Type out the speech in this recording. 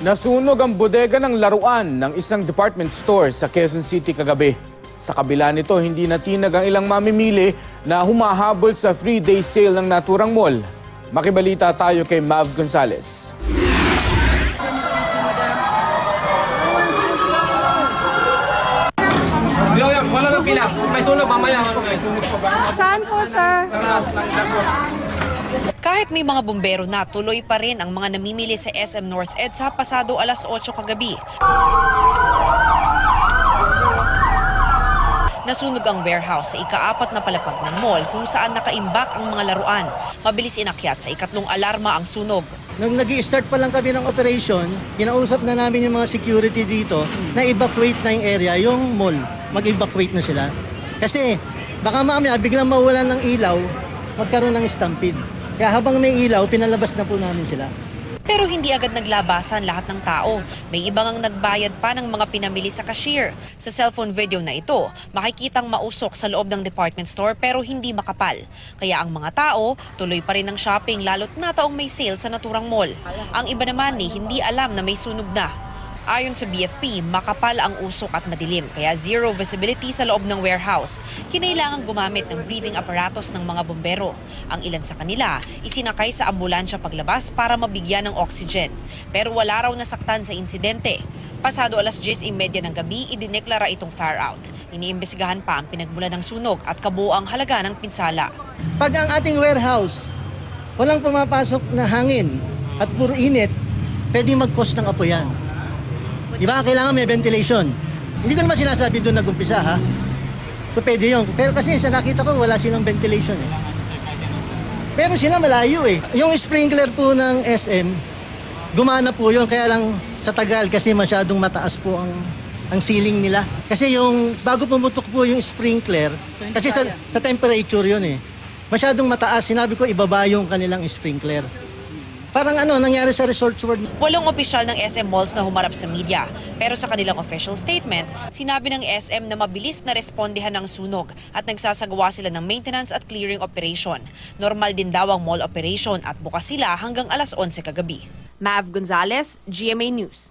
Nasunog ang bodega ng laruan ng isang department store sa Quezon City kagabi. Sa kabila nito, hindi natinag ang ilang mamimili na humahabol sa 3-day sale ng naturang mall. Makibalita tayo kay Mav Gonzales. Wala nang pila. May tulog mamaya. Saan po, sir? Kahit may mga bumbero na, tuloy pa rin ang mga namimili sa SM North EDSA pasado alas 8 kagabi. Nasunog ang warehouse sa ika-4 na palapag ng mall kung saan nakaimbak ang mga laruan. Mabilis inakyat sa ikatlong alarma ang sunog. Nung nag-i-start pa lang kami ng operation, kinausap na namin yung mga security dito na evacuate na yung area, yung mall. Mag-evacuate na sila. Kasi baka mamaya biglang mawalan ng ilaw, magkaroon ng stampede. Kaya habang may ilaw, pinalabas na po namin sila. Pero hindi agad naglabasan lahat ng tao. May ibang ang nagbayad pa ng mga pinamili sa cashier. Sa cellphone video na ito, makikitang mausok sa loob ng department store pero hindi makapal. Kaya ang mga tao, tuloy pa rin ang shopping lalo't na taong may sale sa naturang mall. Ang iba naman hindi alam na may sunog na. Ayon sa BFP, makapal ang usok at madilim, kaya zero visibility sa loob ng warehouse. Kinailangan gumamit ng breathing apparatus ng mga bombero. Ang ilan sa kanila, isinakay sa ambulansya paglabas para mabigyan ng oxygen. Pero wala raw nasaktan sa insidente. Pasado alas 10:30 ng gabi, idineklara itong fire out. Iniimbestigahan pa ang pinagmulan ng sunog at kabuuang halaga ng pinsala. Pag ang ating warehouse, walang pumapasok na hangin at puro init, pwede mag-cause ng apoy yan. Diba? Kailangan may ventilation. Hindi ko naman sinasabi doon nag-umpisa, ha? So, pwede yun. Pero kasi sa nakita ko, wala silang ventilation, eh. Pero sila malayo, eh. Yung sprinkler po ng SM, gumana po yun. Kaya lang sa tagal kasi masyadong mataas po ang ceiling nila. Kasi yung bago pumutok po yung sprinkler, kasi sa temperature yun, eh. Masyadong mataas. Sinabi ko, ibaba yung kanilang sprinkler. Parang nangyari sa Resort World. Walang opisyal ng SM Malls na humarap sa media. Pero sa kanilang official statement, sinabi ng SM na mabilis na respondihan ng sunog at nagsasagawa sila ng maintenance at clearing operation. Normal din daw ang mall operation at bukas sila hanggang alas 11 kagabi. Mav Gonzales, GMA News.